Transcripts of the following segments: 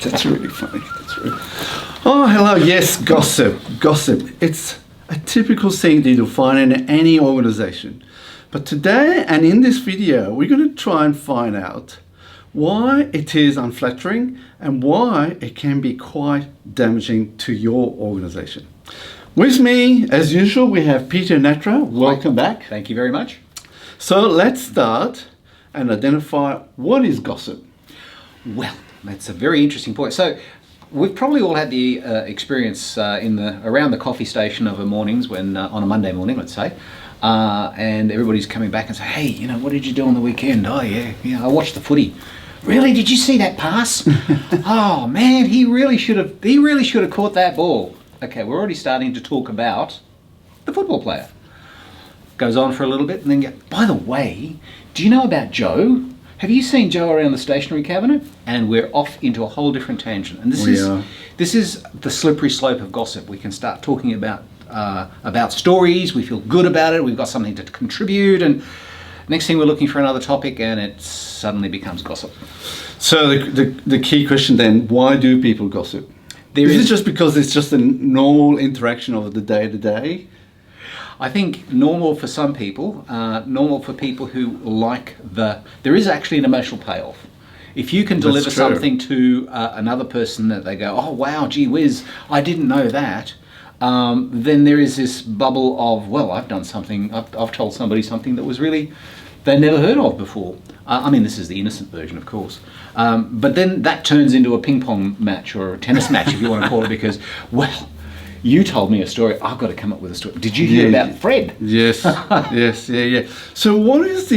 That's really funny. Oh, hello. Yes, gossip. Gossip. It's a typical thing that you'll find in any organization. But today and in this video, we're going to try and find out why it is unflattering and why it can be quite damaging to your organization. With me, as usual, we have Peter Natra. Welcome back. Thank you very much. So let's start and identify what is gossip. Well, that's a very interesting point. So we've probably all had the experience around the coffee station of a mornings when on a Monday morning, let's say, and everybody's coming back and say, "Hey, you know, what did you do on the weekend?" "Oh yeah, I watched the footy." "Really? Did you see that pass?" "Oh man, he really should have caught that ball." Okay, we're already starting to talk about the football player. Goes on for a little bit and then by the way, do you know about Joe? Have you seen Joe around the stationery cabinet? And we're off into a whole different tangent. And this is the slippery slope of gossip. We can start talking about stories. We feel good about it. We've got something to contribute, and next thing we're looking for another topic, and it suddenly becomes gossip. So the key question then: why do people gossip? Is it just because it's just a normal interaction of the day to day? I think normal for some people, normal for people who like there is actually an emotional payoff. If you can deliver something to another person that they go, "Oh wow, gee whiz, I didn't know that," then there is this bubble of, well, I've done something, I've told somebody something that was really they never heard of before. I mean, this is the innocent version, of course. But then that turns into a ping pong match or a tennis match, if you want to call it, because, well, you told me a story, I've got to come up with a story. Did you hear about Fred? Yes, yes, yeah. So what is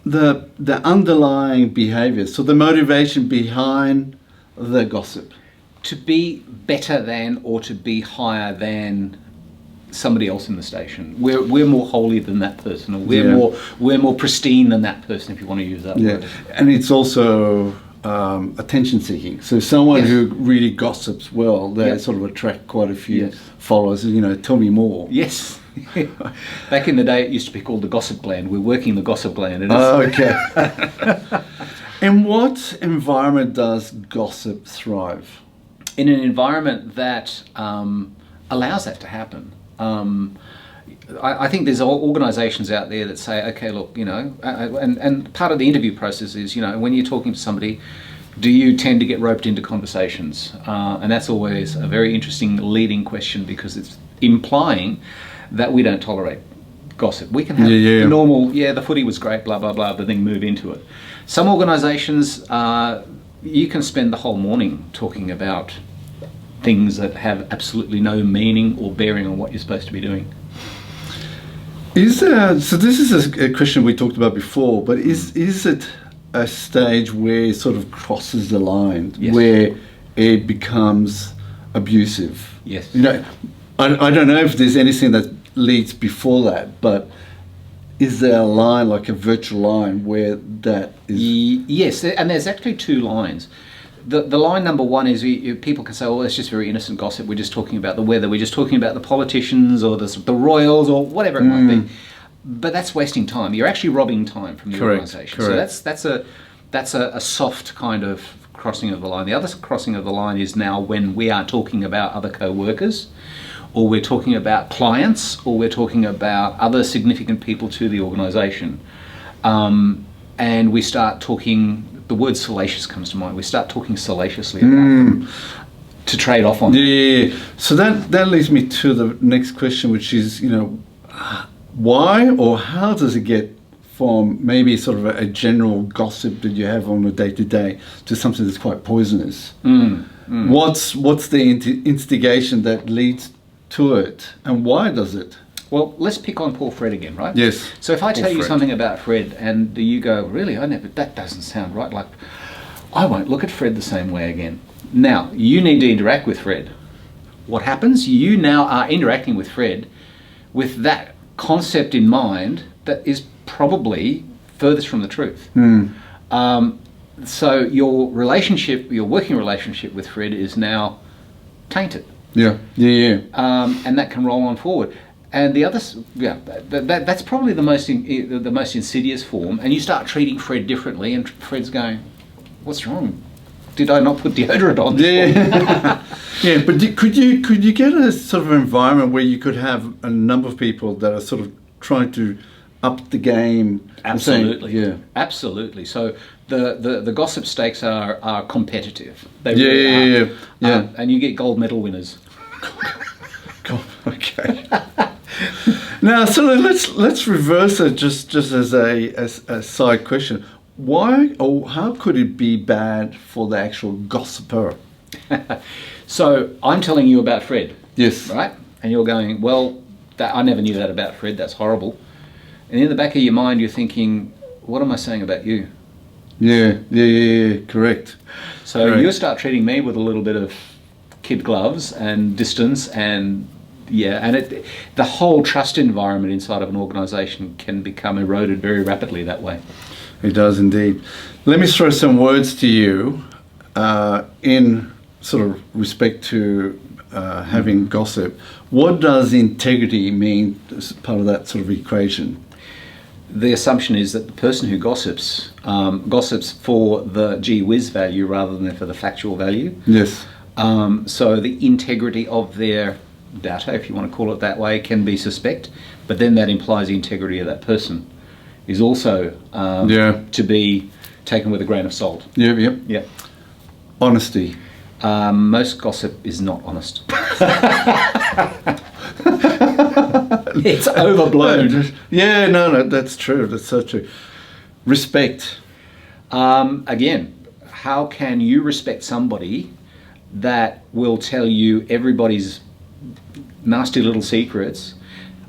the underlying behavior? So the motivation behind the gossip? To be better than or to be higher than somebody else in the station. We're more holy than that person, or we're more pristine than that person, if you want to use that word. And it's also attention seeking. So someone who really gossips well, they sort of attract quite a few followers. You know, tell me more. Yes. Back in the day, it used to be called the gossip gland. We're working the gossip gland. Oh, okay. In what environment does gossip thrive? In an environment that allows that to happen. I think there's organisations out there that say, okay, look, you know, and part of the interview process is, you know, when you're talking to somebody, do you tend to get roped into conversations? And that's always a very interesting leading question, because it's implying that we don't tolerate gossip. We can have the normal, the footy was great, blah, blah, blah, but then move into it. Some organisations, you can spend the whole morning talking about things that have absolutely no meaning or bearing on what you're supposed to be doing. So this is a question we talked about before, but is it a stage where it sort of crosses the line, where it becomes abusive? Yes. You know, I don't know if there's anything that leads before that, but is there a line, like a virtual line, where that is? Yes, and there's actually two lines. The line number one is people can say, "Oh, it's just very innocent gossip. We're just talking about the weather. We're just talking about the politicians or the royals or whatever it might be." But that's wasting time. You're actually robbing time from the organisation. So that's a soft kind of crossing of the line. The other crossing of the line is now when we are talking about other co-workers, or we're talking about clients, or we're talking about other significant people to the organisation, and we start talking. The word salacious comes to mind. We start talking salaciously about them to trade off on. Yeah. So that leads me to the next question, which is, you know, why or how does it get from maybe sort of a general gossip that you have on a day-to-day to something that's quite poisonous? What's the instigation that leads to it, and why does it? Well, let's pick on poor Fred again, right? Yes. So if I tell you something about Fred and you go, "Really, that doesn't sound right," like, I won't look at Fred the same way again. Now, you need to interact with Fred. What happens? You now are interacting with Fred with that concept in mind that is probably furthest from the truth. So your working relationship with Fred is now tainted. And that can roll on forward. And the other, that's probably the most insidious form. And you start treating Fred differently, and Fred's going, "What's wrong? did I not put deodorant on? Yeah, yeah. But could you get a sort of environment where you could have a number of people that are sort of trying to up the game? Absolutely. Yeah. Absolutely. So the gossip stakes are competitive. They Yeah, really yeah, are. yeah. And you get gold medal winners. God, okay. Now, so let's reverse it just as a side question. Why or how could it be bad for the actual gossiper? So I'm telling you about Fred. Yes. Right? And you're going, well, I never knew that about Fred. That's horrible. And in the back of your mind, you're thinking, what am I saying about you? Yeah, correct. So Correct. you start treating me with a little bit of kid gloves and distance, and the whole trust environment inside of an organisation can become eroded very rapidly that way. It does indeed. Let me throw some words to you in sort of respect to having gossip. What does integrity mean as part of that sort of equation? The assumption is that the person who gossips gossips for the gee whiz value rather than for the factual value. Yes. So the integrity of their data, if you want to call it that way, can be suspect, but then that implies the integrity of that person is also to be taken with a grain of salt. Yep. Yeah. Honesty. Most gossip is not honest. It's overblown. Yeah, no, that's true. That's so true. Respect. Again, how can you respect somebody that will tell you everybody's nasty little secrets?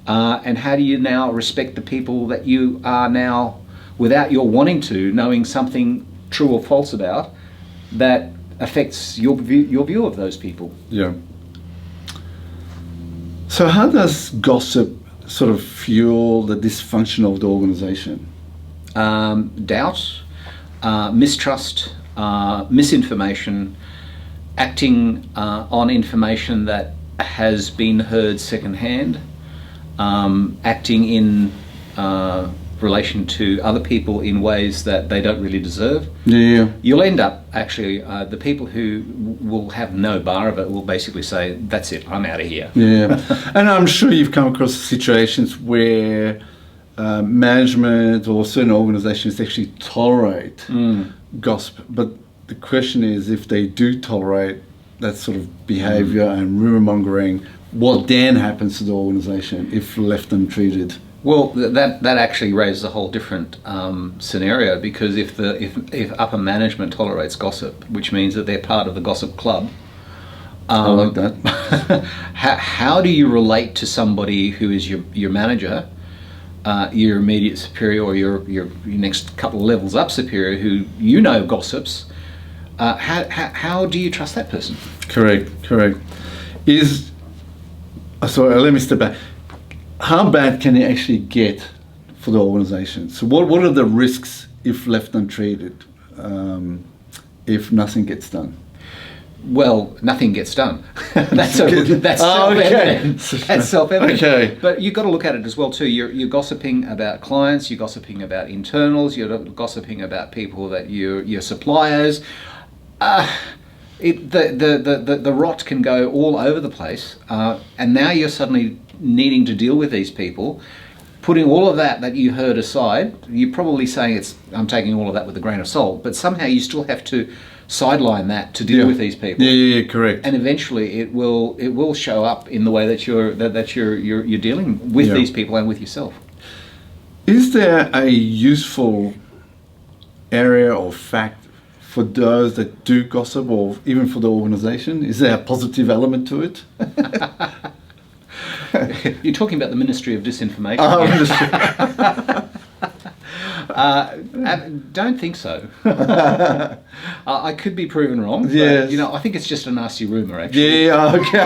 And how do you now respect the people that you are now, without your wanting to, knowing something true or false about, that affects your view of those people? Yeah. So how does gossip sort of fuel the dysfunction of the organization? Doubt, mistrust, misinformation, acting on information that has been heard secondhand, acting in relation to other people in ways that they don't really deserve. Yeah. You'll end up actually, the people who will have no bar of it will basically say, that's it, I'm out of here. Yeah. And I'm sure you've come across situations where management or certain organizations actually tolerate gossip. But the question is, if they do tolerate that sort of behavior and rumor mongering, what then happens to the organization if left untreated? Well, that actually raises a whole different scenario, because if upper management tolerates gossip, which means that they're part of the gossip club, I like that. how do you relate to somebody who is your manager, your immediate superior, or your next couple of levels up superior, who you know gossips? How do you trust that person? Correct. Sorry, let me step back. How bad can it actually get for the organization? So what are the risks if left untreated, if nothing gets done? Well, nothing gets done. That's self-evident. That's self-evident. Okay. But you've got to look at it as well too. You're gossiping about clients. You're gossiping about internals. You're gossiping about people that your suppliers. The rot can go all over the place, and now you're suddenly needing to deal with these people, putting all of that you heard aside. You're probably saying I'm taking all of that with a grain of salt, but somehow you still have to sideline that to deal with these people. Yeah, correct. And eventually it will show up in the way that you're dealing with these people and with yourself. Is there a useful area or fact for those that do gossip, or even for the organization? Is there a positive element to it? You're talking about the Ministry of Disinformation. Don't think so. I could be proven wrong. Yes. But, I think it's just a nasty rumour, actually. Yeah, okay.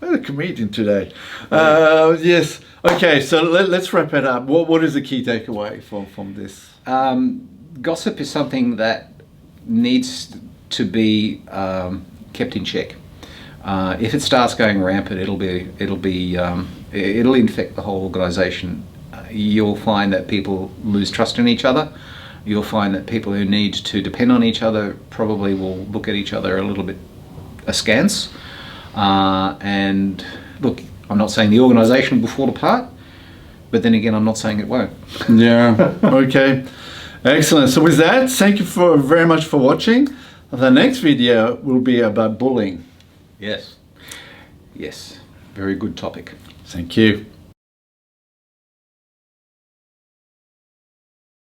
I'm a comedian today. Yes. Okay, so let's wrap it up. What is the key takeaway from this? Gossip is something that needs to be kept in check. If it starts going rampant, it'll infect the whole organisation. You'll find that people lose trust in each other. you'll find that people who need to depend on each other probably will look at each other a little bit askance. And look, I'm not saying the organisation will fall apart, but then again, I'm not saying it won't. Yeah, okay. Excellent. So with that, thank you very much for watching. The next video will be about bullying. Yes. Yes. Very good topic. Thank you.